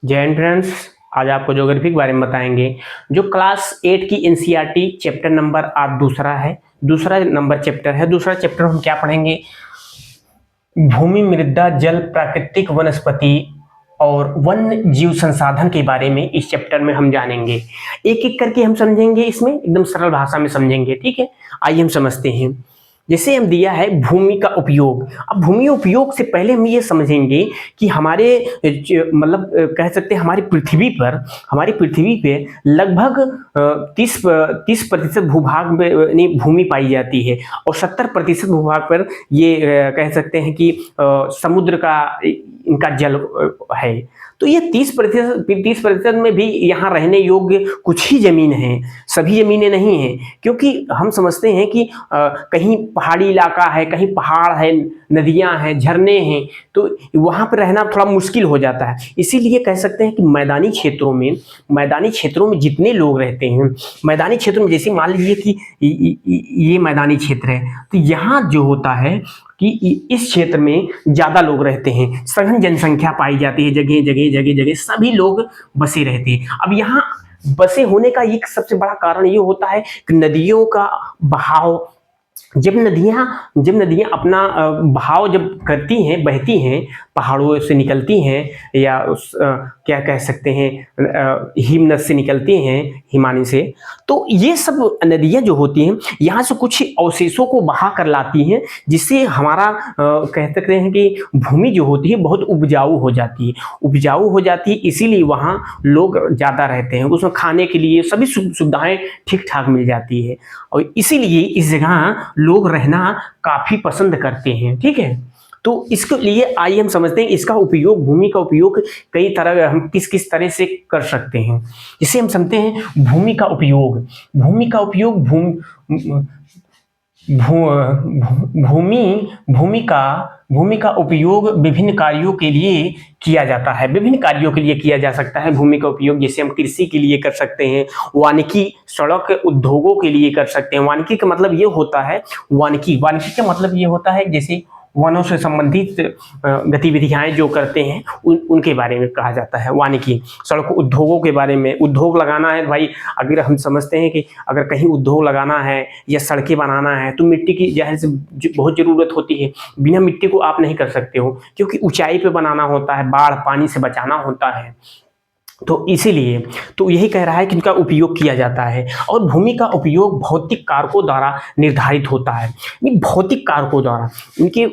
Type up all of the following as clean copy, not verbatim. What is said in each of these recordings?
जय एंट्रेंस। आज आपको ज्योग्राफी के बारे में बताएंगे। जो क्लास 8 की एनसीईआरटी चैप्टर नंबर आज दूसरा है, दूसरा नंबर चैप्टर है। दूसरा चैप्टर हम क्या पढ़ेंगे? भूमि, मृदा, जल, प्राकृतिक वनस्पति और वन्य जीव संसाधन के बारे में इस चैप्टर में हम जानेंगे। एक एक करके हम समझेंगे, इसमें एकदम सरल भाषा में समझेंगे। ठीक है, आइए हम समझते हैं। जैसे हम दिया है भूमि का उपयोग। अब भूमि उपयोग से पहले हम ये समझेंगे कि हमारे मतलब कह सकते हैं हमारी पृथ्वी पे लगभग 30% भूभाग में भूमि पाई जाती है और 70% भूभाग पर ये कह सकते हैं कि समुद्र का इनका जल है। तो ये 30% में भी यहाँ रहने योग्य कुछ ही जमीन है, सभी जमीनें नहीं हैं। क्योंकि हम समझते हैं कि कहीं पहाड़ी इलाका है, कहीं पहाड़ है, नदियां हैं, झरने हैं, तो वहां पर रहना थोड़ा मुश्किल हो जाता है। इसीलिए कह सकते हैं कि मैदानी क्षेत्रों में जितने लोग रहते हैं, मैदानी क्षेत्रों में जैसे मान लीजिए कि ये मैदानी क्षेत्र है, तो यहाँ जो होता है कि इस क्षेत्र में ज्यादा लोग रहते हैं, सघन जनसंख्या पाई जाती है, जगह सभी लोग बसे रहते हैं। अब यहाँ बसे होने का एक सबसे बड़ा कारण ये होता है कि नदियों का बहाव, जब नदियां अपना बहाव जब करती हैं, बहती हैं, पहाड़ों से निकलती हैं या क्या कह सकते हैं हिमनद से निकलती हैं, हिमानी से, तो ये सब नदियां जो होती हैं यहाँ से कुछ अवशेषों को बहा कर लाती हैं, जिससे हमारा कह सकते हैं कि भूमि जो होती है बहुत उपजाऊ हो जाती है। इसीलिए वहाँ लोग ज़्यादा रहते हैं, उसमें खाने के लिए सभी सुविधाएं ठीक ठाक मिल जाती है और इसीलिए इस जगह लोग रहना काफी पसंद करते हैं। ठीक है, तो इसके लिए आइए हम समझते हैं इसका उपयोग, भूमि का उपयोग कई तरह हम किस तरह से कर सकते हैं। जिसे हम समझते हैं भूमि का उपयोग। भूमि का उपयोग विभिन्न कार्यों के लिए किया जाता है, विभिन्न कार्यों के लिए किया जा सकता है भूमि का उपयोग। जैसे हम कृषि के लिए कर सकते हैं, वानिकी, सड़क, उद्योगों के लिए कर सकते हैं। वानिकी का मतलब ये होता है, वानिकी का मतलब ये होता है जैसे वनों से संबंधित गतिविधियां जो करते हैं उनके बारे में कहा जाता है वानिकी। सड़क, उद्योगों के बारे में, उद्योग लगाना है भाई, अगर हम समझते हैं कि अगर कहीं उद्योग लगाना है या सड़कें बनाना है तो मिट्टी की जाहिर से बहुत जरूरत होती है। बिना मिट्टी को आप नहीं कर सकते हो, क्योंकि ऊंचाई पे बनाना होता है, बाढ़ पानी से बचाना होता है। तो इसीलिए तो यही कह रहा है कि इनका उपयोग किया जाता है। और भूमि का उपयोग भौतिक कारकों द्वारा निर्धारित होता है। भौतिक कारकों द्वारा इनके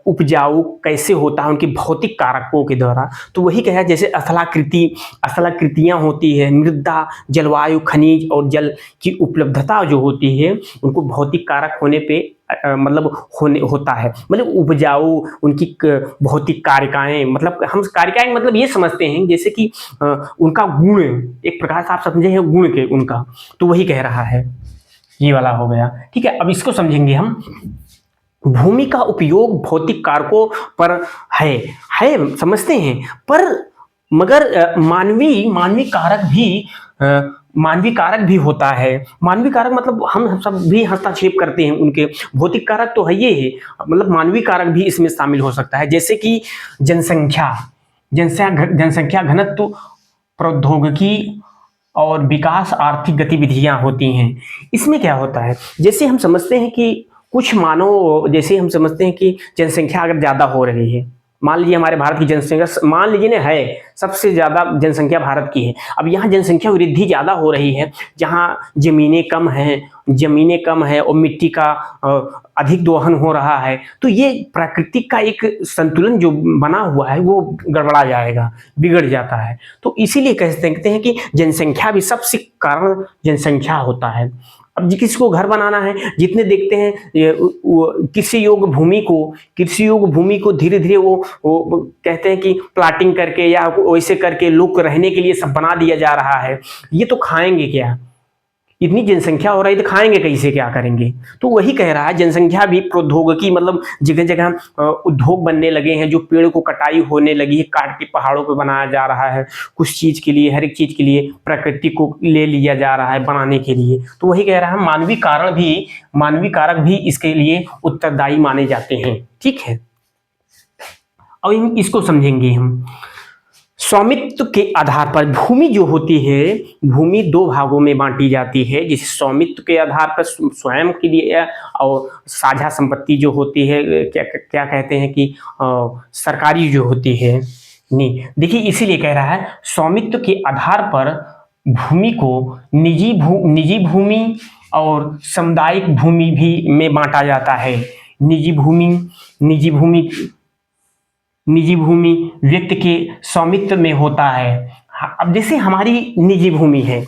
उपजाऊ कैसे होता है, उनके भौतिक कारकों के द्वारा। तो वही कहा, जैसे स्थलाकृतियां होती है, मृदा, जलवायु, खनिज और जल की उपलब्धता जो होती है, उनको भौतिक कारक होने पे मतलब होता है। मतलब उपजाऊ, उनकी भौतिक कारिकाएं, मतलब हम कारिकाएं मतलब ये समझते हैं जैसे कि उनका गुण, एक प्रकार से आप समझे हैं गुण के उनका, तो वही कह रहा है। ये वाला हो गया। ठीक है, अब इसको समझेंगे हम। भूमि का उपयोग भौतिक कारकों पर है समझते हैं, पर मगर मानवीय कारक भी होता है। मानवीय कारक मतलब हम सब भी हस्तक्षेप करते हैं उनके। भौतिक कारक तो है ये है, मतलब मानवीय कारक भी इसमें शामिल हो सकता है। जैसे कि जनसंख्या घनत्व, प्रौद्योगिकी और विकास, आर्थिक गतिविधियां होती हैं। इसमें क्या होता है, जैसे हम समझते हैं कि जनसंख्या अगर ज्यादा हो रही है, मान लीजिए हमारे भारत की जनसंख्या, मान लीजिए ना, है सबसे ज्यादा जनसंख्या भारत की है। अब यहाँ जनसंख्या वृद्धि ज्यादा हो रही है, जहाँ जमीनें कम है और मिट्टी का अधिक दोहन हो रहा है, तो ये प्रकृति का एक संतुलन जो बना हुआ है वो गड़बड़ा जाएगा, बिगड़ जाता है। तो इसीलिए कह सकते हैं कि जनसंख्या भी सबसे कारण जनसंख्या होता है। अब किसी को घर बनाना है, जितने देखते हैं कृषि योग्य भूमि को धीरे धीरे वो कहते हैं कि प्लाटिंग करके या वैसे करके लोग रहने के लिए सब बना दिया जा रहा है। ये तो खाएंगे क्या, इतनी जनसंख्या हो रही है तो खाएंगे कैसे, क्या करेंगे? तो वही कह रहा है जनसंख्या भी प्रौद्योगिकी, मतलब जगह जगह उद्योग बनने लगे हैं, जो पेड़ को कटाई होने लगी है, काट के पहाड़ों पे बनाया जा रहा है कुछ चीज के लिए, हर एक चीज के लिए प्रकृति को ले लिया जा रहा है बनाने के लिए। तो वही कह रहा है मानवीय कारक भी इसके लिए उत्तरदायी माने जाते हैं। ठीक है, और इसको समझेंगे हम। स्वामित्व के आधार पर भूमि जो होती है, भूमि दो भागों में बांटी जाती है, जिसे स्वामित्व के आधार पर स्वयं के लिए, और साझा संपत्ति जो होती है, क्या क्या कहते हैं कि सरकारी जो होती है। नहीं, देखिए इसीलिए कह रहा है स्वामित्व के आधार पर भूमि को निजी भूमि और सामुदायिक भूमि भी में बांटा जाता है। निजी भूमि व्यक्ति के स्वामित्व में होता है। अब जैसे हमारी निजी भूमि है,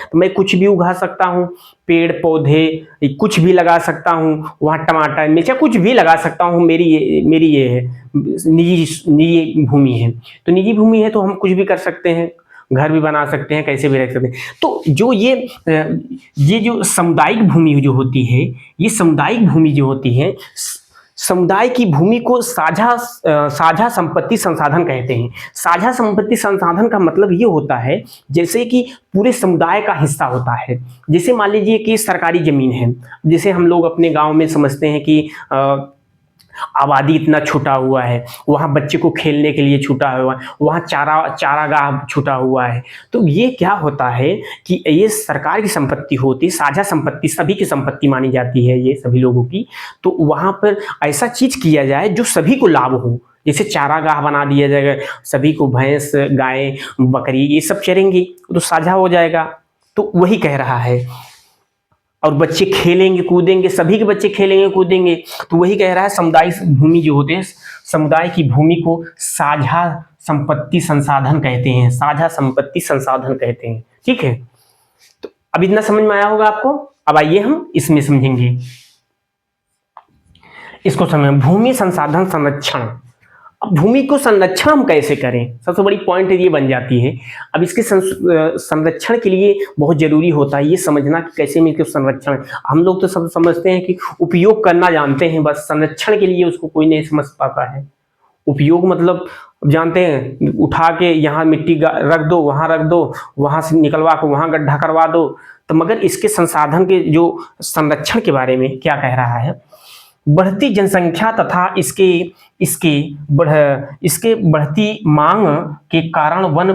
तो मैं कुछ भी उगा सकता हूँ, पेड़ पौधे कुछ भी लगा सकता हूँ, वहाँ टमाटर मिर्चा कुछ भी लगा सकता हूँ। मेरी ये है निजी भूमि है। तो निजी भूमि है तो हम कुछ भी कर सकते हैं, घर भी बना सकते हैं, कैसे भी रख सकते हैं। तो जो ये जो सामुदायिक भूमि जो होती है, ये सामुदायिक भूमि जो होती है, समुदाय की भूमि को साझा संपत्ति संसाधन कहते हैं। साझा संपत्ति संसाधन का मतलब ये होता है जैसे कि पूरे समुदाय का हिस्सा होता है। जैसे मान लीजिए कि सरकारी जमीन है, जैसे हम लोग अपने गांव में समझते हैं कि आबादी इतना छूटा हुआ है, वहाँ बच्चे को खेलने के लिए छूटा हुआ है, वहाँ चारागाह छूटा हुआ है। तो ये क्या होता है कि ये सरकार की संपत्ति होती है, साझा संपत्ति सभी की संपत्ति मानी जाती है, ये सभी लोगों की। तो वहाँ पर ऐसा चीज किया जाए जो सभी को लाभ हो, जैसे चारागाह बना दिया जाएगा, सभी को भैंस गाय बकरी ये सब चरेंगी तो साझा हो जाएगा। तो वही कह रहा है, और बच्चे खेलेंगे कूदेंगे, सभी के बच्चे खेलेंगे कूदेंगे। तो वही कह रहा है सामुदायिक भूमि जो होते हैं, समुदाय की भूमि को साझा संपत्ति संसाधन कहते हैं, साझा संपत्ति संसाधन कहते हैं। ठीक है, तो अब इतना समझ में आया होगा आपको। अब आइए हम इसमें समझेंगे, इसको समझें, भूमि संसाधन संरक्षण। अब भूमि को संरक्षण हम कैसे करें, सबसे बड़ी पॉइंट ये बन जाती है। अब इसके संरक्षण के लिए बहुत जरूरी होता है ये समझना कि कैसे में इसके संरक्षण। हम लोग तो सब समझते हैं कि उपयोग करना जानते हैं, बस संरक्षण के लिए उसको कोई नहीं समझ पाता है। उपयोग मतलब जानते हैं, उठा के यहाँ मिट्टी रख दो, वहां रख दो, वहां से निकलवा के वहां गड्ढा करवा दो। तो मगर इसके संसाधन के जो संरक्षण के बारे में क्या कह रहा है, बढ़ती जनसंख्या तथा इसके बढ़ती मांग के कारण वन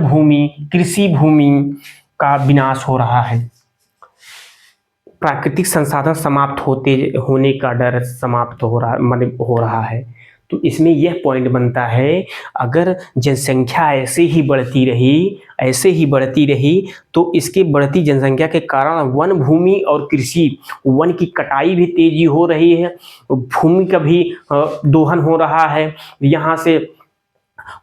भूमि कृषि भूमि का विनाश हो रहा है। प्राकृतिक संसाधन समाप्त होने का डर समाप्त हो रहा है। तो इसमें यह पॉइंट बनता है, अगर जनसंख्या ऐसे ही बढ़ती रही तो इसके बढ़ती जनसंख्या के कारण वन भूमि और कृषि, वन की कटाई भी तेजी हो रही है, भूमि का भी दोहन हो रहा है, यहाँ से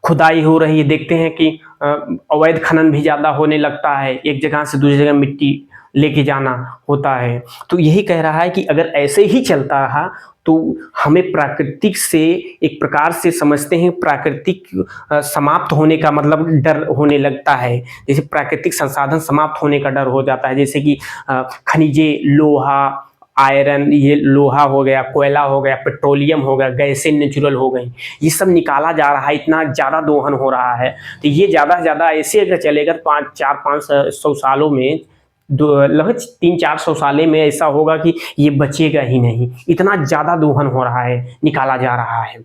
खुदाई हो रही है। देखते हैं कि अवैध खनन भी ज़्यादा होने लगता है, एक जगह से दूसरी जगह मिट्टी लेके जाना होता है। तो यही कह रहा है कि अगर ऐसे ही चलता रहा तो हमें प्राकृतिक से एक प्रकार से समझते हैं, प्राकृतिक समाप्त होने का मतलब डर होने लगता है। जैसे प्राकृतिक संसाधन समाप्त होने का डर हो जाता है, जैसे कि खनिजे, लोहा, आयरन, ये लोहा हो गया, कोयला हो गया, पेट्रोलियम हो गया, गैसें नेचुरल हो गई, ये सब निकाला जा रहा है, इतना ज़्यादा दोहन हो रहा है। तो ये ज़्यादा से ज़्यादा ऐसे अगर चलेगा 500 सालों में, लगभग 300-400 साल में ऐसा होगा कि ये बचेगा ही नहीं, इतना ज़्यादा दोहन हो रहा है, निकाला जा रहा है।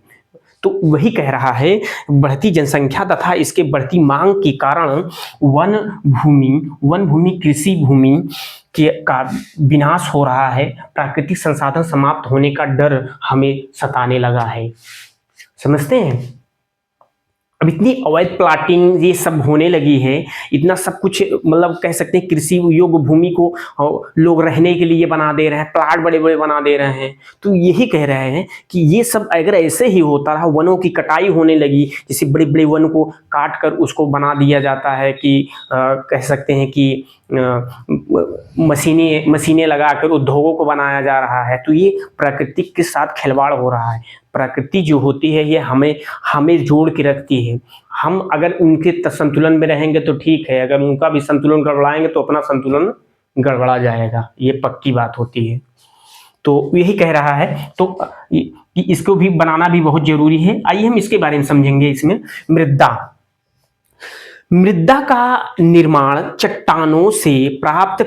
तो वही कह रहा है, बढ़ती जनसंख्या तथा इसके बढ़ती मांग के कारण वन भूमि कृषि भूमि का विनाश हो रहा है, प्राकृतिक संसाधन समाप्त होने का डर हमें सताने लगा है। समझते हैं, अब इतनी अवैध प्लाटिंग ये सब होने लगी है, इतना सब कुछ, मतलब कह सकते हैं कृषि योग्य भूमि को लोग रहने के लिए बना दे रहे हैं, प्लाट बड़े बड़े बना दे रहे हैं। तो यही कह रहे हैं कि ये सब अगर ऐसे ही होता रहा, वनों की कटाई होने लगी, जैसे बड़े बड़े वन को काट कर उसको बना दिया जाता है कि कह सकते हैं कि मशीनें लगाकर उद्योगों को बनाया जा रहा है। तो ये प्रकृति के साथ खिलवाड़ हो रहा है। प्रकृति जो होती है ये हमें जोड़ के रखती है। हम अगर उनके संतुलन में रहेंगे तो ठीक है, अगर उनका भी संतुलन गड़बड़ाएंगे तो अपना संतुलन गड़बड़ा जाएगा, ये पक्की बात होती है। तो यही कह रहा है तो कि इसको भी बनाना भी बहुत जरूरी है। आइए हम इसके बारे में समझेंगे। इसमें मृदा का निर्माण चट्टानों से प्राप्त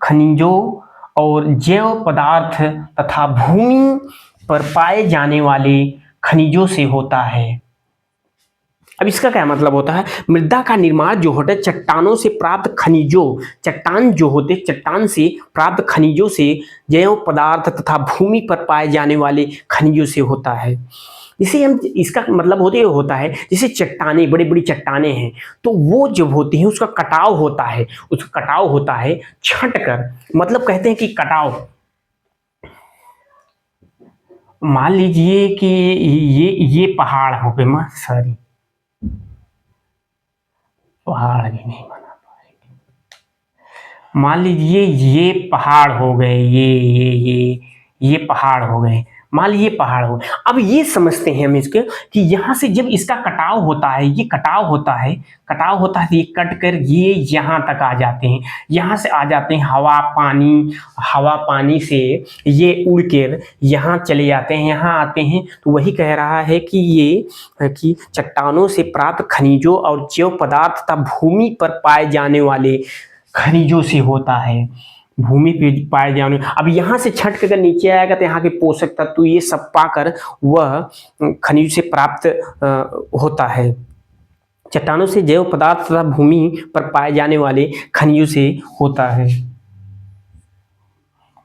खनिजों और जैव पदार्थ तथा भूमि पर पाए जाने वाले खनिजों से होता है। अब इसका क्या मतलब होता है? मृदा का निर्माण जो होता है चट्टानों से प्राप्त खनिजों, चट्टान जो होते चट्टान से प्राप्त खनिजों से, जैव पदार्थ तथा भूमि पर पाए जाने वाले खनिजों से होता है। इसे हम, इसका मतलब होता है जैसे चट्टाने, बड़ी बड़ी चट्टाने हैं तो वो जब होती हैं उसका कटाव होता है, उसका कटाव होता है छंट कर, मतलब कहते हैं कि कटाव। मान लीजिए कि ये पहाड़ हो गए, सॉरी पहाड़ भी नहीं बना पाएंगे। मान लीजिए ये पहाड़ हो गए, ये पहाड़ हो गए, मान लीजिए पहाड़ हो गए। अब ये समझते हैं हम इसके कि यहाँ से जब इसका कटाव होता है, ये कटाव होता है, तो ये कट कर ये यहाँ तक आ जाते हैं, यहाँ से आ जाते हैं हवा पानी से ये उड़ कर यहाँ चले जाते हैं, यहाँ आते हैं। तो वही कह रहा है कि ये कि चट्टानों से प्राप्त खनिजों और जैव पदार्थ तथा भूमि पर पाए जाने वाले खनिजों से होता है, भूमि पे पाए जाने। अब यहाँ से छट कर नीचे आएगा तो यहाँ के पोषक तत्व ये सब पाकर वह खनिज से प्राप्त होता है। चट्टानों से जैव पदार्थ तथा भूमि पर पाए जाने वाले खनिजों से होता है।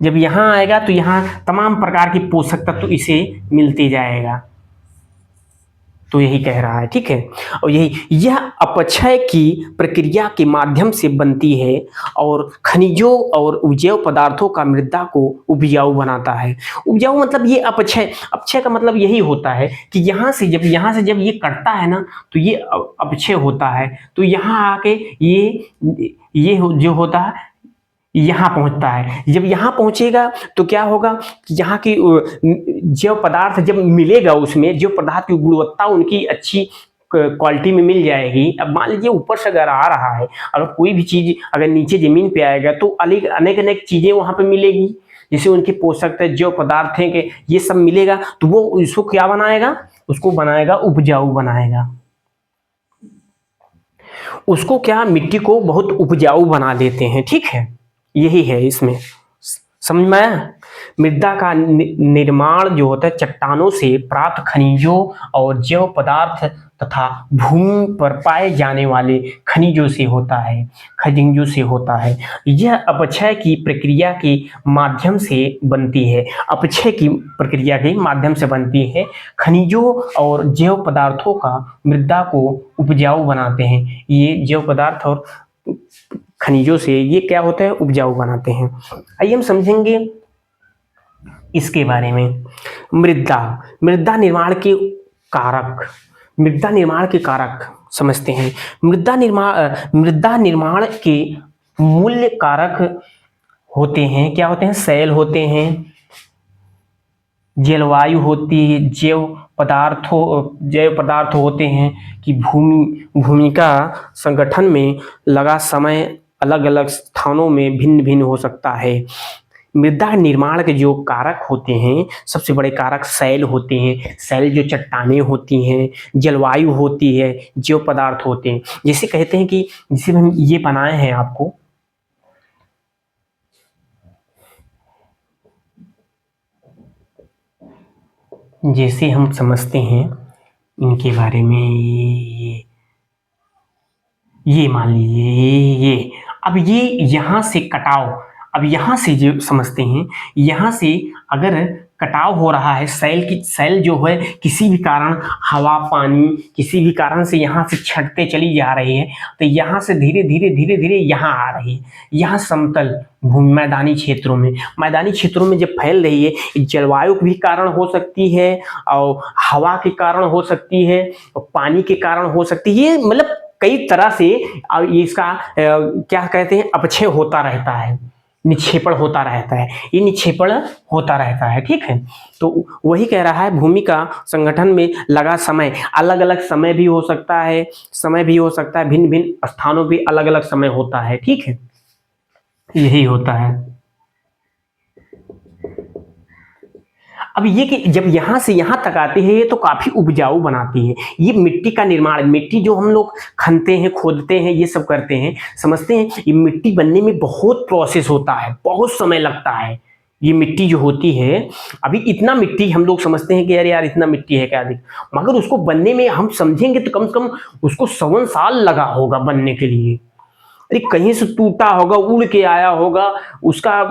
जब यहाँ आएगा तो यहाँ तमाम प्रकार के पोषक तत्व इसे मिलते जाएगा, तो यही कह रहा है, ठीक है। और यह अपक्षय की प्रक्रिया के माध्यम से बनती है और खनिजों और जैव पदार्थों का मृदा को उपजाऊ बनाता है। उपजाऊ मतलब ये अपक्षय का मतलब यही होता है कि यहाँ से जब ये कटता है ना तो ये अपक्षय होता है, तो यहाँ आके जो होता है यहाँ पहुंचता है। जब यहाँ पहुंचेगा तो क्या होगा कि यहाँ की जैव पदार्थ जब मिलेगा, उसमें जैव पदार्थ की गुणवत्ता उनकी अच्छी क्वालिटी में मिल जाएगी। अब मान लीजिए ऊपर से अगर आ रहा है, अगर कोई भी चीज अगर नीचे जमीन पे आएगा तो अनेक चीजें वहां पे मिलेगी, जैसे उनके पोषक जैव पदार्थ हैं कि ये सब मिलेगा, तो वो उसको क्या बनाएगा, उसको बनाएगा उपजाऊ बनाएगा, उसको क्या मिट्टी को बहुत उपजाऊ बना देते हैं, ठीक है। यही है इसमें, समझ में आया। मृदा का निर्माण जो होता है चट्टानों से प्राप्त खनिजों और जैव पदार्थ तथा भूमि पर पाए जाने वाले खनिजों से होता है। यह अपक्षय की प्रक्रिया के माध्यम से बनती है, खनिजों और जैव पदार्थों का मृदा को उपजाऊ बनाते हैं। ये जैव पदार्थ और खनिजों से ये क्या होता है, उपजाऊ बनाते हैं। आइए हम समझेंगे इसके बारे में। मृदा निर्माण के कारक समझते हैं। मृदा निर्माण के मूल्य कारक होते हैं, क्या होते हैं, शैल होते हैं, जलवायु होती है, जैव पदार्थ होते हैं कि भूमि का संगठन में लगा समय अलग अलग स्थानों में भिन्न भिन्न हो सकता है। मृदा निर्माण के जो कारक होते हैं, सबसे बड़े कारक शैल होते हैं, शैल जो चट्टानें होती हैं, जलवायु होती है, जैव पदार्थ होते हैं। जैसे कहते हैं कि जिसे हम ये बनाए हैं आपको, जैसे हम समझते हैं इनके बारे में, ये मान लीजिए अब ये यहाँ से कटाव, अब यहाँ से जो समझते हैं, यहाँ से अगर कटाव हो रहा है, शैल जो है किसी भी कारण, हवा पानी किसी भी कारण से यहाँ से छटते चली जा रही है, तो यहाँ से धीरे धीरे यहाँ आ रही है, यहाँ समतल भूमि मैदानी क्षेत्रों में जब फैल रही है, जलवायु के भी कारण हो सकती है और हवा के कारण हो सकती है और पानी के कारण हो सकती है, मतलब कई तरह से इसका क्या कहते हैं, अपक्षय होता रहता है, निक्षेपण होता रहता है, ये निक्षेपण होता रहता है, ठीक है। तो वही कह रहा है, भूमि का संगठन में लगा समय, अलग अलग समय भी हो सकता है, भिन्न भिन्न स्थानों पे अलग अलग समय होता है, ठीक है, यही होता है। अब ये कि जब यहाँ से यहाँ तक आती है ये तो काफी उपजाऊ बनाती है। ये मिट्टी का निर्माण, मिट्टी जो हम लोग खनते हैं, खोदते हैं, ये सब करते हैं, समझते हैं ये मिट्टी बनने में बहुत प्रोसेस होता है, बहुत समय लगता है। ये मिट्टी जो होती है, अभी इतना मिट्टी हम लोग समझते हैं कि यार यार इतना मिट्टी है क्या अधिक, मगर उसको बनने में हम समझेंगे तो कम से कम उसको 1 साल लगा होगा बनने के लिए। अरे कहीं से टूटा होगा, उड़ के आया होगा, उसका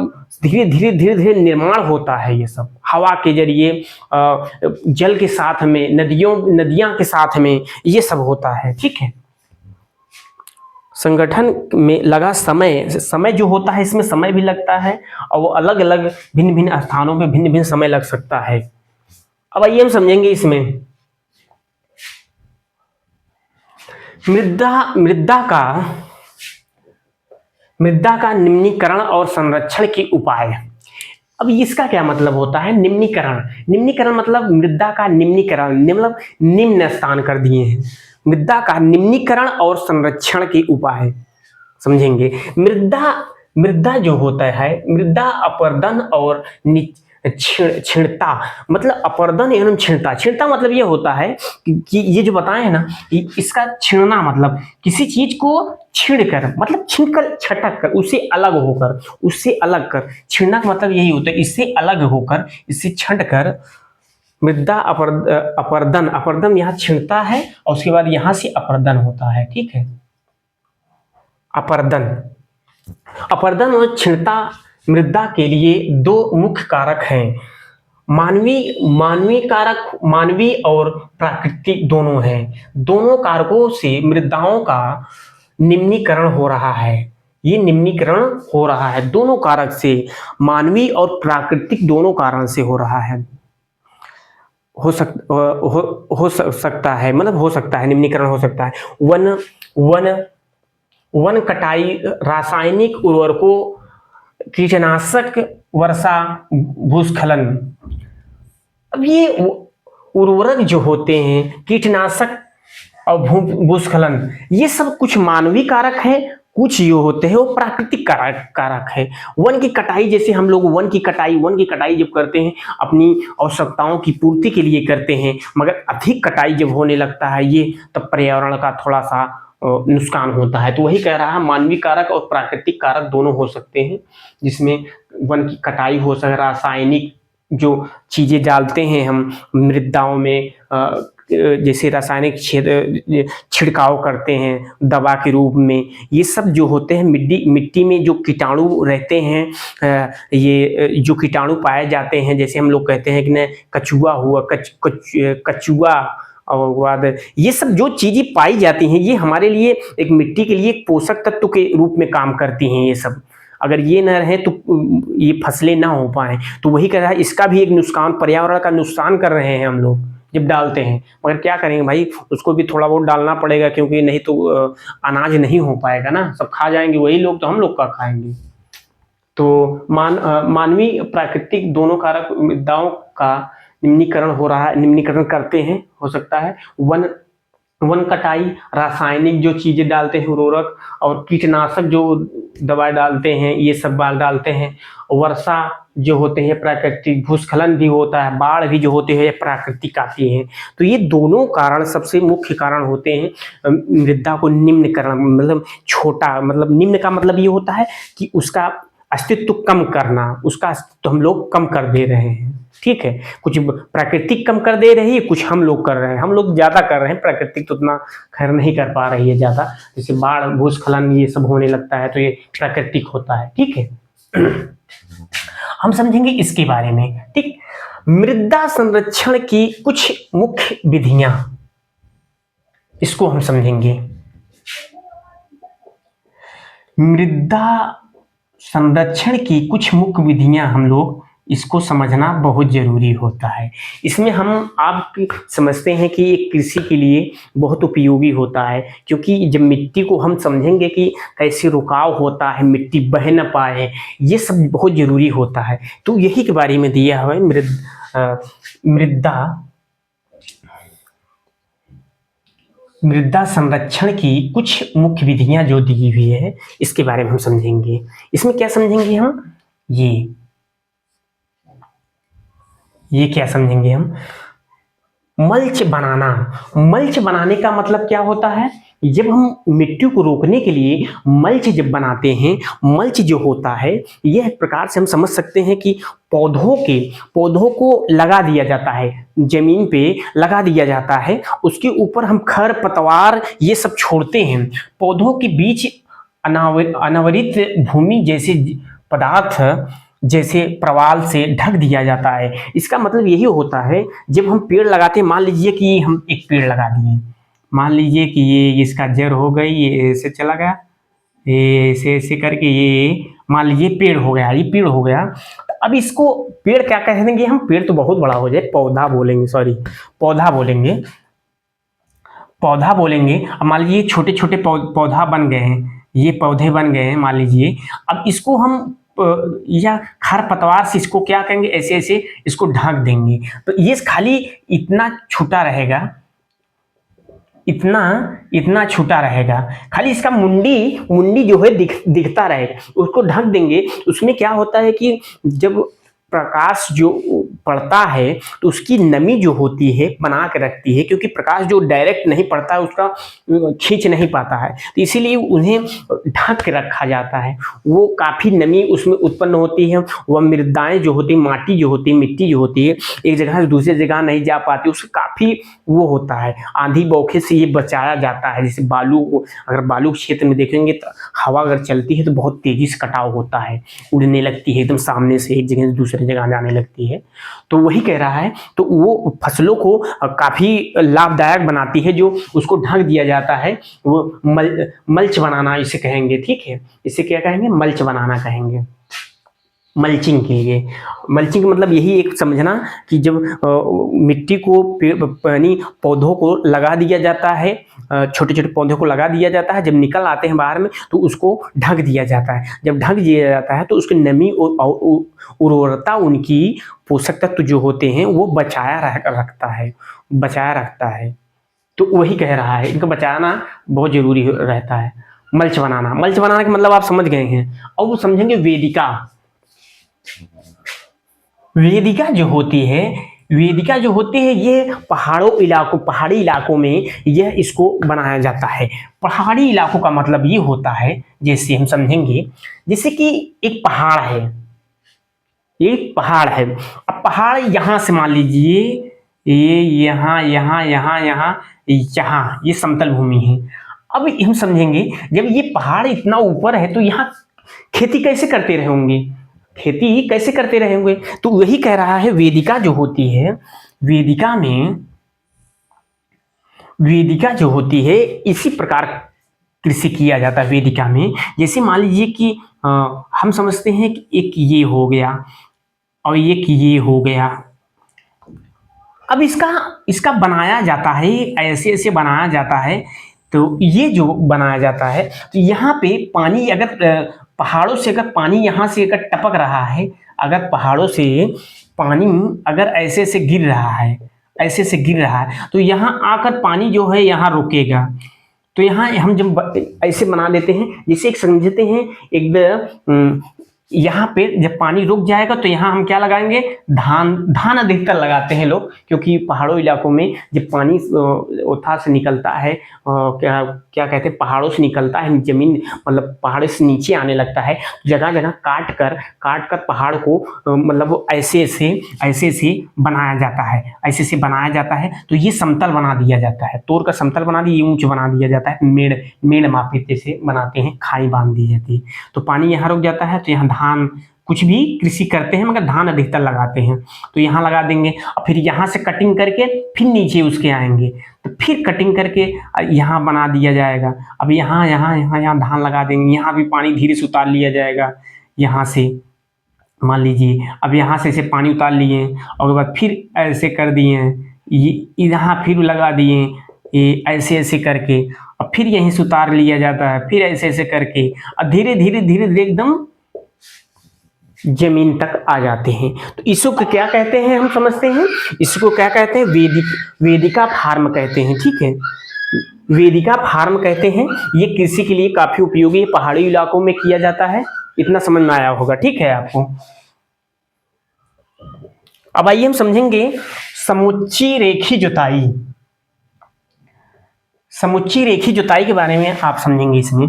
धीरे धीरे धीरे धीरे निर्माण होता है। ये सब हवा के जरिए, जल के साथ में, नदियां के साथ में ये सब होता है। ठीक है, संगठन में लगा समय जो होता है, इसमें समय भी लगता है और वो अलग अलग भिन्न भिन्न स्थानों पे भिन्न भिन्न समय लग सकता है। अब आइए हम समझेंगे इसमें मृदा का निम्नीकरण और संरक्षण के उपाय। अब इसका क्या मतलब होता है? निम्नीकरण मतलब मृदा का निम्नीकरण, मतलब निम्न स्थान कर दिए हैं। मृदा का निम्नीकरण और संरक्षण के उपाय समझेंगे। मृदा जो होता है, मृदा अपरदन और छिड़ता, मतलब अपरदन एवं छिड़ता मतलब ये होता है कि ये जो बताए हैं ना, इसका छिड़ना मतलब किसी चीज को छिड़कर, मतलब छिड़कर, छटक कर, उससे अलग होकर, उससे अलग कर, छिड़ना का मतलब यही होता है, इससे अलग होकर, इससे छट कर मृदा अपरदन यहाँ छिड़ता है और उसके बाद यहाँ से अपरदन होता है। ठीक है, अपरदन और छिड़ता मृदा के लिए 2 मुख्य कारक हैं। मानवीय और प्राकृतिक दोनों हैं। दोनों कारकों से मृदाओं का निम्नीकरण हो रहा है। ये निम्नीकरण हो रहा है दोनों कारक से, मानवीय और प्राकृतिक दोनों कारण से हो रहा है। हो सकता है, मतलब हो सकता है, निम्नीकरण हो सकता है। वन कटाई, रासायनिक उर्वरकों, कीटनाशक, वर्षा, भूस्खलन। अब ये उर्वरक जो होते हैं, कीटनाशक और भूस्खलन, ये सब कुछ मानवीय कारक है, कुछ ये होते हैं वो प्राकृतिक कारक है। वन की कटाई, जैसे हम लोग वन की कटाई जब करते हैं अपनी आवश्यकताओं की पूर्ति के लिए करते हैं, मगर अधिक कटाई जब होने लगता है ये, तब पर्यावरण का थोड़ा सा नुकसान होता है। तो वही कह रहा है, मानवीय कारक और प्राकृतिक कारक दोनों हो सकते हैं, जिसमें वन की कटाई हो सकता है, रासायनिक जो चीजें डालते हैं हम मृदाओं में, जैसे रासायनिक छिड़काव करते हैं दवा के रूप में, ये सब जो होते हैं मिट्टी में जो कीटाणु रहते हैं, ये जो कीटाणु पाए जाते हैं, जैसे हम लोग कहते हैं कि न कछुआ हुआ, कछुआ, और बाद ये सब जो चीजें पाई जाती हैं, ये हमारे लिए एक मिट्टी के लिए एक पोषक तत्व के रूप में काम करती हैं। ये सब अगर ये न रहे तो ये फसलें ना हो पाए। तो वही कह रहा है, इसका भी एक नुकसान, पर्यावरण का नुकसान कर रहे हैं हम लोग जब डालते हैं, मगर क्या करेंगे भाई, उसको भी थोड़ा बहुत डालना पड़ेगा, क्योंकि नहीं तो अनाज नहीं हो पाएगा ना, सब खा जाएंगे वही लोग, तो हम लोग का खाएंगे। तो मानवीय प्राकृतिक दोनों कारक मृदाओं का निम्नीकरण हो रहा है, निम्नीकरण करते हैं, हो सकता है। वन कटाई, रासायनिक जो चीजें डालते हैं, उर्वरक और कीटनाशक जो दवाई डालते हैं, ये सब डालते हैं। वर्षा जो होते हैं प्राकृतिक, भूस्खलन भी होता है, बाढ़ भी जो होते हैं प्राकृतिक आती है। तो ये दोनों कारण सबसे मुख्य कारण होते हैं मृदा को निम्नीकरण, मतलब छोटा, मतलब निम्न का मतलब ये होता है कि उसका अस्तित्व कम करना, उसका अस्तित्व हम लोग कम कर दे रहे हैं। ठीक है, कुछ प्राकृतिक कम कर दे रही है, कुछ हम लोग कर रहे हैं, हम लोग ज्यादा कर रहे हैं, प्राकृतिक तो उतना खैर नहीं कर पा रही है ज्यादा, जैसे बाढ़, भूस्खलन ये सब होने लगता है तो ये प्राकृतिक होता है। ठीक है, हम समझेंगे इसके बारे में। ठीक, मृदा संरक्षण की कुछ मुख्य विधियां, इसको हम समझेंगे। मृदा संरक्षण की कुछ मुख्य विधियां हम लोग इसको समझना बहुत जरूरी होता है। इसमें हम आप समझते हैं कि ये कृषि के लिए बहुत उपयोगी होता है, क्योंकि जब मिट्टी को हम समझेंगे कि कैसे रुकाव होता है, मिट्टी बह न पाए, ये सब बहुत जरूरी होता है। तो यही के बारे में दिया हुआ है मृदा संरक्षण की कुछ मुख्य विधियां जो दी हुई है, इसके बारे में हम समझेंगे। इसमें क्या समझेंगे हम, ये ये क्या समझेंगे हम? मल्च बनाना। मल्च बनाने का मतलब क्या होता है? जब हम मिट्टी को रोकने के लिए मल्च जब बनाते हैं, मल्च जो होता है यह एक प्रकार से हम समझ सकते हैं कि पौधों को लगा दिया जाता है, जमीन पे लगा दिया जाता है, उसके ऊपर हम खर पतवार ये सब छोड़ते हैं। पौधों के बीच अनावरित भूमि जैसे पदार्थ, जैसे प्रवाल से ढक दिया जाता है। इसका मतलब यही होता है, जब हम पेड़ लगाते हैं, मान लीजिए कि हम एक पेड़ लगा दिए, मान लीजिए कि ये इसका जड़ हो गई, ये ऐसे चला गया, ये ऐसे ऐसे करके ये मान लीजिए पेड़ हो गया, ये पेड़ हो गया। अब इसको पेड़ क्या कह देंगे हम? पेड़ तो बहुत बड़ा हो जाए, पौधा बोलेंगे, सॉरी पौधा बोलेंगे, पौधा बोलेंगे। अब मान लीजिए छोटे छोटे पौधा बन गए हैं, ये पौधे बन गए हैं मान लीजिए। अब इसको हम या खर पतवार से इसको क्या कहेंगे? ऐसे ऐसे इसको ढक देंगे, तो ये खाली इतना छोटा रहेगा, इतना इतना छोटा रहेगा, खाली इसका मुंडी मुंडी जो है दिखता रहेगा, उसको ढक देंगे। उसमें क्या होता है कि जब प्रकाश जो पड़ता है तो उसकी नमी जो होती है बना के रखती है, क्योंकि प्रकाश जो डायरेक्ट नहीं पड़ता है उसका खींच नहीं पाता है, तो इसीलिए उन्हें ढक के रखा जाता है। वो काफ़ी नमी उसमें उत्पन्न होती है, वह मृदाएं जो होती है, माटी जो होती है, मिट्टी जो होती है, एक जगह से दूसरी जगह नहीं जा पाती, उससे काफ़ी वो होता है। आंधी बौखे से ये बचाया जाता है। जैसे बालू, अगर बालू क्षेत्र में देखेंगे तो हवा अगर चलती है तो बहुत तेजी से कटाव होता है, उड़ने लगती है एकदम सामने से, एक जगह से दूसरी जगह जाने लगती है। तो वही कह रहा है, तो वो फसलों को काफी लाभदायक बनाती है, जो उसको ढक दिया जाता है, वो मल्च बनाना इसे कहेंगे, ठीक है। इसे क्या कहेंगे? मल्च बनाना कहेंगे। मल्चिंग के लिए, मल्चिंग मतलब यही एक समझना कि जब मिट्टी को पानी पौधों को लगा दिया जाता है, छोटे छोटे पौधों को लगा दिया जाता है, जब निकल आते हैं बाहर में तो उसको ढक दिया जाता है। जब ढक दिया जाता है तो उसकी नमी और उर्वरता, उनकी पोषक तत्व जो होते हैं वो बचाया रखता है। तो वही कह रहा है, इनको बचाना बहुत जरूरी रहता है। मल्च बनाना का मतलब आप समझ गए हैं। और वो समझेंगे वेदिका। वेदिका जो होती है ये पहाड़ी इलाकों में यह इसको बनाया जाता है। पहाड़ी इलाकों का मतलब ये होता है, जैसे हम समझेंगे, जैसे कि एक पहाड़ है। अब पहाड़ यहां से मान लीजिए ये यहाँ यहाँ यहाँ यहाँ यहाँ ये समतल भूमि है। अब हम समझेंगे, जब ये पहाड़ इतना ऊपर है तो यहाँ खेती कैसे करते रहेंगे? तो वही कह रहा है, वेदिका जो होती है, वेदिका जो होती है इसी प्रकार कृषि किया जाता है वेदिका में। जैसे मान लीजिए कि हम समझते हैं कि एक ये हो गया और एक ये हो गया। अब इसका बनाया जाता है, ऐसे ऐसे बनाया जाता है। तो ये जो बनाया जाता है, तो यहाँ पे पानी अगर पहाड़ों से अगर पानी यहाँ से अगर टपक रहा है, अगर पहाड़ों से पानी अगर ऐसे से गिर रहा है, तो यहाँ आकर पानी जो है यहाँ रुकेगा। तो यहाँ हम जब ऐसे बना देते हैं, जैसे एक समझते हैं, एक यहाँ पे जब पानी रुक जाएगा तो यहाँ हम क्या लगाएंगे? धान अधिकतर लगाते हैं लोग, क्योंकि पहाड़ों इलाकों में जब पानी ओथा से निकलता है, क्या कहते हैं, पहाड़ों से निकलता है, जमीन मतलब पहाड़ से नीचे आने लगता है, जगह जगह काट कर पहाड़ को मतलब ऐसे ऐसे बनाया जाता है। तो ये समतल बना दिया जाता है, तोड़ कर समतल बना दिया, ऊंच बना दिया जाता है, मेड़ मापे से बनाते हैं, खाई बांध दी जाती है। तो पानी यहाँ रुक जाता है, तो यहाँ धान कुछ भी कृषि करते हैं, मगर धान अधिकतर लगाते हैं, तो यहाँ लगा देंगे। और फिर यहाँ से कटिंग करके फिर नीचे उसके आएंगे, तो फिर कटिंग करके यहाँ बना दिया जाएगा। अब यहाँ धान लगा देंगे, यहाँ भी पानी धीरे से उतार लिया जाएगा। यहाँ से मान लीजिए, अब यहाँ से ऐसे पानी उतार लिए और उसके बाद फिर ऐसे कर दिए, ये यहाँ फिर लगा दिए, ये ऐसे ऐसे करके, और फिर यहीं से उतार लिया जाता है, फिर ऐसे ऐसे करके, और धीरे धीरे एकदम जमीन तक आ जाते हैं। तो इसको क्या कहते हैं हम समझते हैं? इसको क्या कहते हैं? वेदिका फार्म कहते हैं, ठीक है। वेदिका फार्म कहते हैं। ये कृषि के लिए काफी उपयोगी, पहाड़ी इलाकों में किया जाता है। इतना समझ में आया होगा, ठीक है आपको। अब आइए हम समझेंगे समुच्ची रेखी जुताई। समुच्ची रेखी जुताई के बारे में आप समझेंगे इसमें।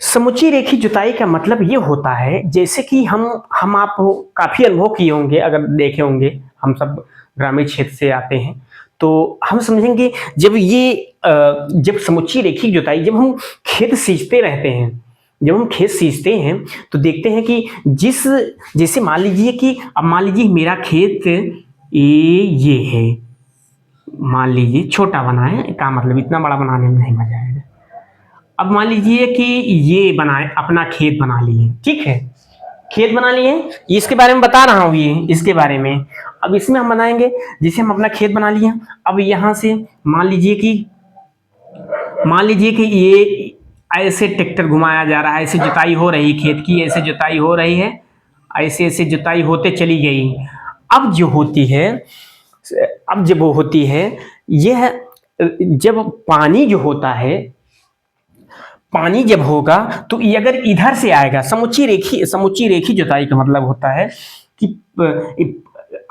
समुच्ची रेखी जुताई का मतलब ये होता है, जैसे कि हम आप काफी अनुभव किए होंगे, अगर देखे होंगे, हम सब ग्रामीण क्षेत्र से आते हैं, तो हम समझेंगे जब समुच्ची रेखी जुताई, जब हम खेत सींचते रहते हैं, जब हम खेत सींचते हैं तो देखते हैं कि जैसे मान लीजिए कि अब मान लीजिए मेरा खेत ये है, मान लीजिए छोटा बना है, का मतलब इतना बड़ा बनाने में नहीं मजा आएगा। अब मान लीजिए कि ये बनाए, अपना खेत बना लिए, ठीक है, खेत बना लिए, इसके बारे में बता रहा हूँ, ये इसके बारे में। अब इसमें हम बनाएंगे, जैसे हम अपना खेत बना लिए, अब यहां से मान लीजिए कि ये ऐसे ट्रैक्टर घुमाया जा रहा है, ऐसे जुताई हो रही खेत की, ऐसे जुताई हो रही है, ऐसे ऐसे जुताई होते चली गई। अब जो होती है, अब जब वो होती है, यह जब पानी जो होता है, पानी जब होगा तो ये अगर इधर से आएगा, समुच्ची रेखी जुताई का मतलब होता है कि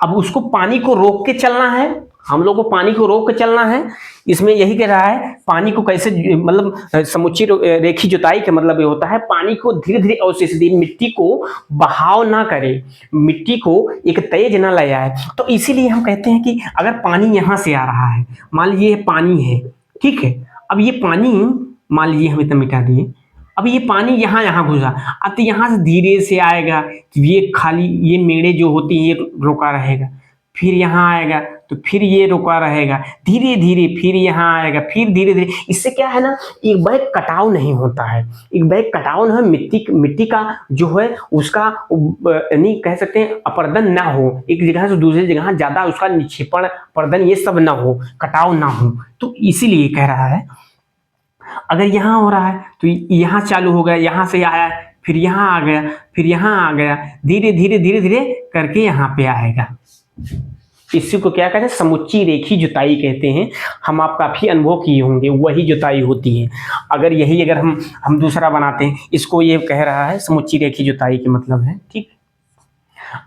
अब उसको पानी को रोक के चलना है, हम लोग को पानी को रोक के चलना है। इसमें यही कह रहा है, पानी को कैसे, मतलब समुच्ची रेखी जुताई का मतलब ये होता है, पानी को धीरे धीरे और सीधे, मिट्टी को बहाव ना करे, मिट्टी को एक तेज ना ले आए। तो इसीलिए हम कहते हैं कि अगर पानी यहां से आ रहा है, मान लीजिए ये पानी है, ठीक है, अब ये पानी, मान लीजिए हम इतना मिटा दिए, अब ये पानी यहाँ घुसा, अब तो यहाँ से धीरे से आएगा, ये खाली ये मेड़े जो होती है ये रोका रहेगा, फिर यहाँ आएगा तो फिर ये रुका रहेगा, धीरे धीरे फिर यहाँ आएगा, फिर धीरे धीरे। इससे क्या है ना, एक बैग कटाव नहीं होता है, एक बैग कटाव ना, मिट्टी का जो है उसका नहीं कह सकते हैं, अपर्दन ना हो, एक जगह से दूसरी जगह ज्यादा उसका निक्षेपण, अपर्दन ये सब ना हो, कटाव ना हो। तो इसीलिए कह रहा है, अगर यहाँ हो रहा है तो यहाँ चालू हो गया, यहाँ से आया, फिर यहाँ आ गया, फिर यहाँ आ गया, धीरे धीरे धीरे धीरे करके यहाँ पे आएगा। इसी को क्या कहते हैं, समुच्ची रेखी जुताई कहते हैं। हम आप काफी अनुभव किए होंगे, वही जुताई होती है। अगर हम दूसरा बनाते हैं, इसको ये कह रहा है समुच्ची रेखी जुताई के मतलब है, ठीक।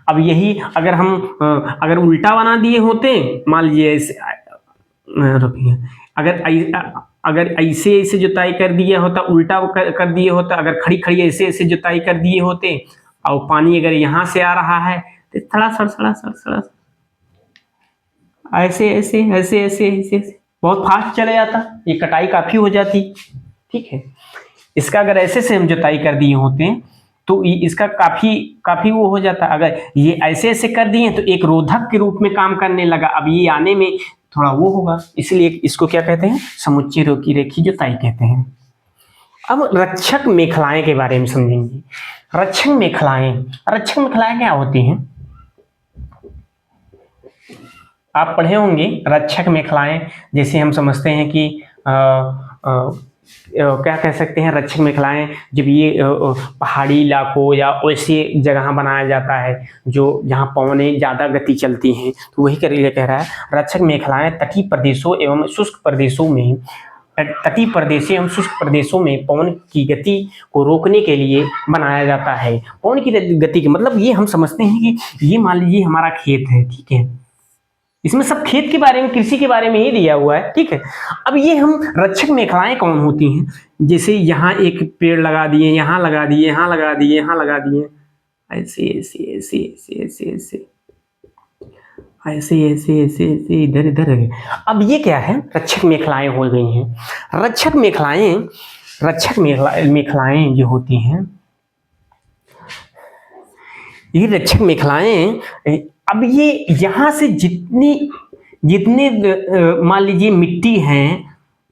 अब यही अगर उल्टा बना दिए होते, मान लीजिए ऐसे, रुकिए, अगर ऐसे ऐसे जुताई कर दिया होता, उल्टा कर दिए होता, अगर खड़ी खड़ी ऐसे ऐसे जुताई कर दिए होते, और पानी अगर यहाँ से आ रहा है तो थोड़ा सड़सड़ा ऐसे ऐसे ऐसे ऐसे ऐसे ऐसे बहुत फास्ट चले जाता, ये कटाई काफी हो जाती, ठीक है। इसका अगर ऐसे से हम जुताई कर दिए होते हैं तो इसका काफी वो हो जाता। अगर ये ऐसे ऐसे कर दिए तो एक रोधक के रूप में काम करने लगा, अब ये आने में थोड़ा वो होगा, इसलिए इसको क्या कहते हैं, समुच्ची रेखी जुताई कहते हैं। अब रक्षक मेखलाएं के बारे में समझेंगे। रक्षक मेखलाएं क्या होती हैं, आप पढ़े होंगे रक्षक मेखलाएं। जैसे हम समझते हैं कि क्या कह सकते हैं, रक्षक मेखलाएं जब ये पहाड़ी इलाकों या ऐसे जगह बनाया जाता है जो जहाँ पवनें ज़्यादा गति चलती हैं, तो वही कह रहा है, रक्षक मेखलाएं तटीय प्रदेशों एवं शुष्क प्रदेशों में पवन की गति को रोकने के लिए बनाया जाता है। पवन की गति के मतलब ये हम समझते हैं कि ये मान लीजिए हमारा खेत है, ठीक है, इसमें सब खेत के बारे में, कृषि के बारे में ही दिया हुआ है, ठीक है। अब ये हम रक्षक मेखलाएं कौन होती हैं, जैसे यहाँ एक पेड़ लगा दिए, यहाँ लगा दिए, यहाँ लगा दिए, यहाँ लगा दिए, ऐसे ऐसे ऐसे ऐसे ऐसे ऐसे ऐसे ऐसे ऐसे ऐसे इधर इधर। अब ये क्या है, रक्षक मेखलाएं हो गई हैं। रक्षक मेखलाएं जो होती हैं, ये रक्षक मेखलाएं, अब ये यहाँ से जितने मान लीजिए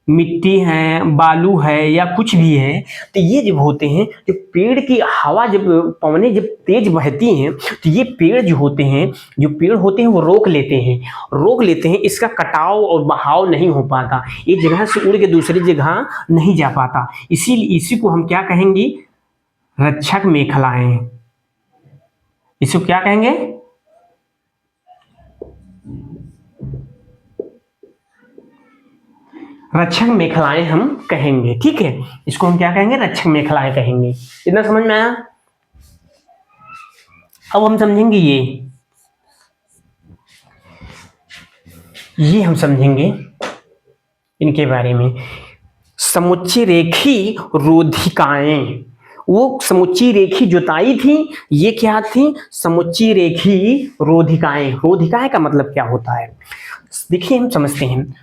मिट्टी है, बालू है या कुछ भी है, तो ये जब होते हैं, जब पेड़ की हवा, जब पवनें जब तेज बहती हैं, तो ये पेड़ जो होते हैं वो रोक लेते हैं, इसका कटाव और बहाव नहीं हो पाता, एक जगह से उड़ के दूसरी जगह नहीं जा पाता। इसी को हम क्या कहेंगे, रक्षक मेखलाएं। इसको क्या कहेंगे, रक्षक मेखलाएं हम कहेंगे, ठीक है। इसको हम क्या कहेंगे, रक्षक मेखलाएं कहेंगे। इतना समझ में आया। अब हम समझेंगे ये हम समझेंगे इनके बारे में। समुच्चय रेखी रोधिकाएं, वो समुच्चय रेखी जुताई थी, ये क्या थी? समुच्चय रेखी रोधिकाएं। रोधिकाएं का मतलब क्या होता है, देखिए हम समझते हैं।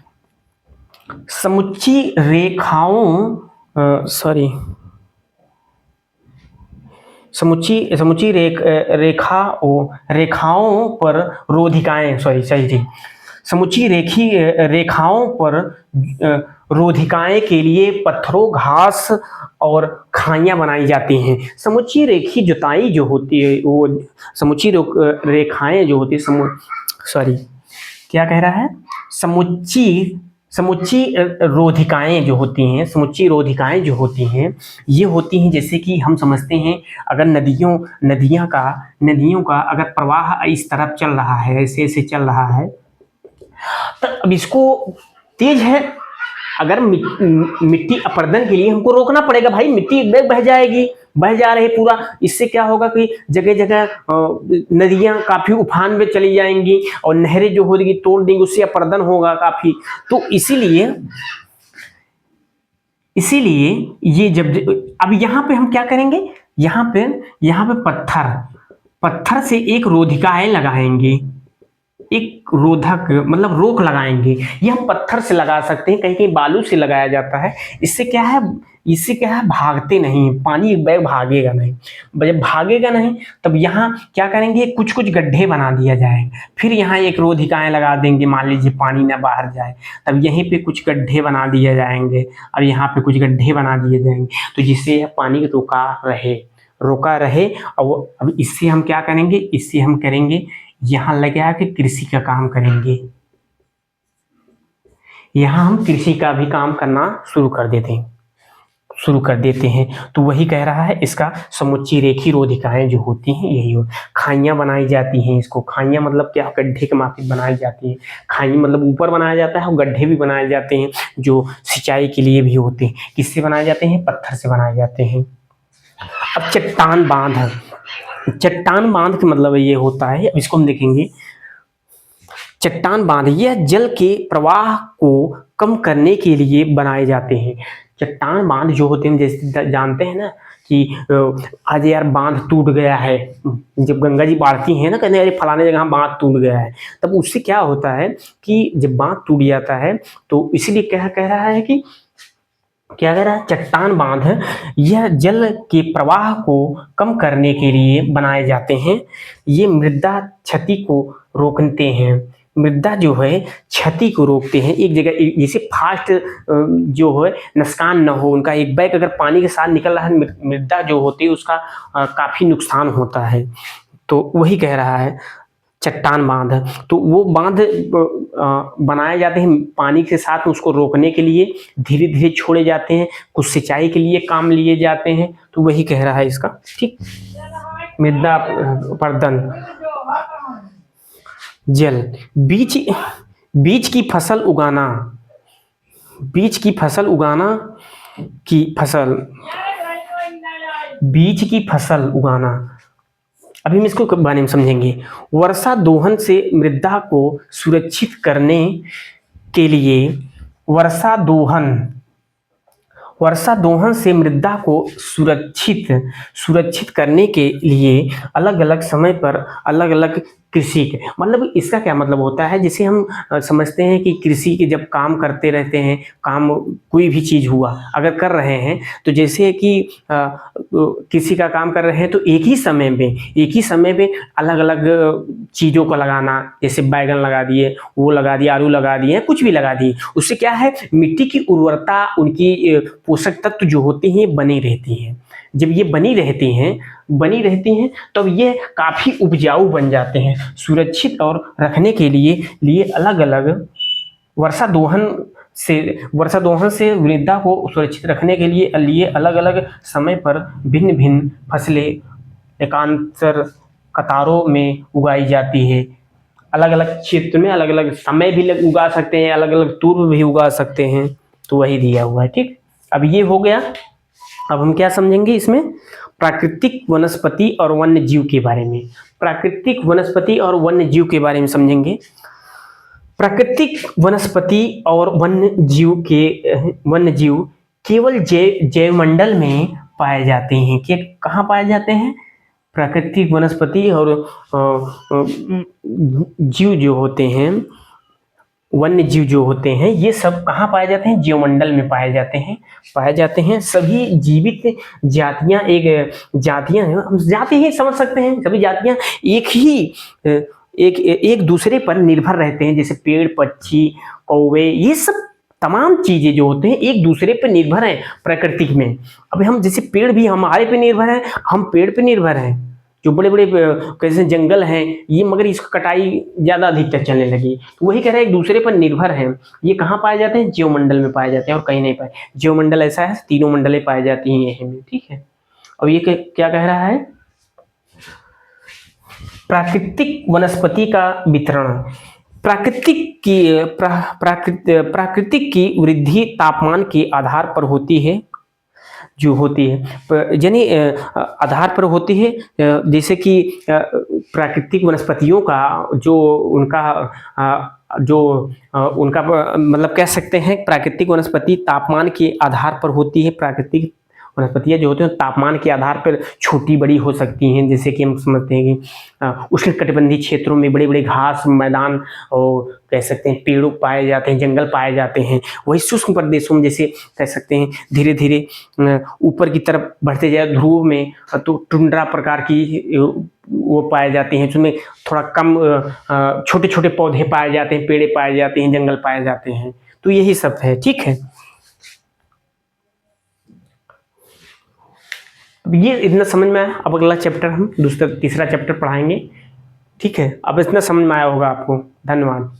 समुच्चय रेखाओं समुच्चय रेखाओं पर रोधिकाएं, सही थी। समुच्चय रेखाओं पर रोधिकाएं के लिए पत्थरों, घास और खाइयां बनाई जाती हैं। समुच्चय रेखी जुताई जो होती है, वो समुच्चय रेखाएं जो होती है, क्या कह रहा है? समुच्चय रोधिकाएं जो होती हैं, समुच्चय रोधिकाएं जो होती हैं, ये होती हैं जैसे कि हम समझते हैं, अगर नदियों का अगर प्रवाह इस तरफ चल रहा है, ऐसे ऐसे चल रहा है, तो अब इसको तेज है, अगर मिट्टी अपर्दन के लिए हमको रोकना पड़ेगा भाई, मिट्टी एक बैग बह जा रही पूरा। इससे क्या होगा कि जगह जगह नदियां काफी उफान में चली जाएंगी और नहरें जो होगी तोड़ देंगी, उससे अपर्दन होगा काफी। तो इसीलिए ये जब अब यहाँ पे हम क्या करेंगे, यहाँ पे पत्थर से एक रोधिकाएं लगाएंगे, एक रोधक मतलब रोक लगाएंगे। ये हम पत्थर से लगा सकते हैं, कहीं कहीं बालू से लगाया जाता है। इससे क्या है, भागते नहीं, पानी एक बैग भागेगा नहीं। जब भागेगा नहीं तब यहाँ क्या करेंगे, कुछ कुछ गड्ढे बना दिया जाए, फिर यहाँ एक रोधिकाएं लगा देंगे, मान लीजिए पानी ना बाहर जाए, तब यहीं पे कुछ गड्ढे बना दिए जाएंगे, अब यहाँ पे कुछ गड्ढे बना दिए जाएंगे, तो जिससे पानी रोका रहे। और अब इससे हम क्या करेंगे, इससे हम करेंगे यहां लगे आके कृषि का काम करेंगे, यहां हम कृषि का भी काम करना शुरू कर देते हैं। तो वही कह रहा है, इसका समुच्चय रेखी रोधिकाएं जो होती हैं यही हो, खाइयां बनाई जाती हैं। इसको खाइयां मतलब क्या, गड्ढे के माफिक बनाई जाती है। खाई मतलब ऊपर बनाया जाता है और गड्ढे भी बनाए जाते हैं जो सिंचाई के लिए भी होते हैं। किससे बनाए जाते हैं? पत्थर से बनाए जाते हैं। अब चट्टान बांध का मतलब ये होता है, अब इसको हम देखेंगे। चट्टान बांध यह जल के प्रवाह को कम करने के लिए बनाए जाते हैं। चट्टान बांध जो होते हैं, जैसे जानते हैं ना कि आज यार बांध टूट गया है, जब गंगा जी बाढ़ती हैं ना, कहते हैं फलाने जगह बांध टूट गया है, तब उससे क्या होता है कि जब बांध टूट जाता है तो इसलिए क्या कह रहा है कि क्या कह रहा है, चट्टान बांध यह जल के प्रवाह को कम करने के लिए बनाए जाते हैं। ये मृदा क्षति को रोकते हैं, मृदा जो है क्षति को रोकते हैं। एक जगह जैसे फास्ट जो है नुकसान न हो उनका, एक बैग अगर पानी के साथ निकल रहा है, मृदा जो होती है उसका काफी नुकसान होता है। तो वही कह रहा है चट्टान बांध, तो वो बांध बनाए जाते हैं पानी के साथ, उसको रोकने के लिए धीरे धीरे छोड़े जाते हैं, कुछ सिंचाई के लिए काम लिए जाते हैं। तो वही कह रहा है इसका, ठीक। मृदा पर्दन, जल, बीज की फसल उगाना, बीज की फसल उगाना। अभी हम इसको बारे में समझेंगे। वर्षा दोहन से मृदा को सुरक्षित करने के लिए वर्षा दोहन से मृदा को सुरक्षित करने के लिए अलग अलग समय पर अलग अलग कृषि के, मतलब इसका क्या मतलब होता है, जैसे हम समझते हैं कि कृषि के जब काम करते रहते हैं, काम कोई भी चीज हुआ अगर कर रहे हैं, तो जैसे कि कृषि का काम कर रहे हैं तो एक ही समय में अलग अलग चीजों को लगाना, जैसे बैगन लगा दिए, वो लगा दिए, आलू लगा दिए, कुछ भी लगा दिए, उससे क्या है मिट्टी की उर्वरता, उनकी पोषक तत्व जो होते हैं बनी रहती हैं। जब ये बनी रहती हैं तब ये काफी उपजाऊ बन जाते हैं। सुरक्षित और रखने के लिए अलग अलग वर्षा दोहन से मृदा को सुरक्षित रखने के लिए अलग अलग समय पर भिन्न भिन्न फसलें एकांतर कतारों में उगाई जाती है। अलग अलग क्षेत्र में अलग अलग समय भी उगा सकते हैं, अलग अलग पूर्व भी उगा सकते हैं। तो वही दिया हुआ है, ठीक। अब ये हो गया। अब हम क्या समझेंगे इसमें, प्राकृतिक वनस्पति और वन्य जीव के बारे में। प्राकृतिक वनस्पति और वन्य जीव के बारे में समझेंगे। प्राकृतिक वनस्पति और वन्य जीव केवल जैवमंडल में पाए जाते हैं। कि कहाँ पाए जाते हैं? प्राकृतिक वनस्पति और जीव जो होते हैं, वन्य जीव जो होते हैं, ये सब कहाँ पाए जाते हैं? जीवमंडल में पाए जाते हैं। सभी जीवित जातियां जातियां हैं, हम जाति ही समझ सकते हैं। सभी जातियां एक दूसरे पर निर्भर रहते हैं, जैसे पेड़, पक्षी, कौवे, ये सब तमाम चीजें जो होते हैं एक दूसरे पर निर्भर हैं प्रकृति में। अब हम जैसे पेड़ भी हमारे पे निर्भर है, हम पेड़ पे निर्भर हैं। जो बड़े बड़े कैसे जंगल हैं ये, मगर इसकी कटाई ज्यादा अधिकतर चलने लगी, तो वही कह रहे हैं एक दूसरे पर निर्भर हैं। ये कहाँ पाए जाते हैं? जीवमंडल में पाए जाते हैं और कहीं नहीं पाए। जीवमंडल ऐसा है, तीनों मंडलें पाई जाती हैं यही में, ठीक है। अब ये क्या कह रहा है? प्राकृतिक वनस्पति का वितरण। प्राकृतिक की वृद्धि तापमान के आधार पर होती है, यानी आधार पर होती है। जैसे कि प्राकृतिक वनस्पतियों का उनका मतलब कह सकते हैं, प्राकृतिक वनस्पति तापमान के आधार पर होती है। प्राकृतिक वनस्पतियाँ जो होती हैं तापमान के आधार पर छोटी बड़ी हो सकती हैं। जैसे कि हम समझते हैं कि उष्णकटिबंधीय क्षेत्रों में बड़े बड़े घास मैदान और कह सकते हैं पेड़ पाए जाते हैं, जंगल पाए जाते हैं। वही शुष्क प्रदेशों में जैसे कह सकते हैं धीरे धीरे ऊपर की तरफ बढ़ते जाए ध्रुव में, तो टुंड्रा प्रकार की वो पाए जाते हैं, जिसमें थोड़ा कम छोटे छोटे पौधे पाए जाते हैं, पेड़े पाए जाते हैं, जंगल पाए जाते हैं। तो यही सब है, ठीक है। अब ये इतना समझ में आया। अब अगला चैप्टर हम तीसरा चैप्टर पढ़ाएंगे, ठीक है। अब इतना समझ में आया होगा आपको। धन्यवाद।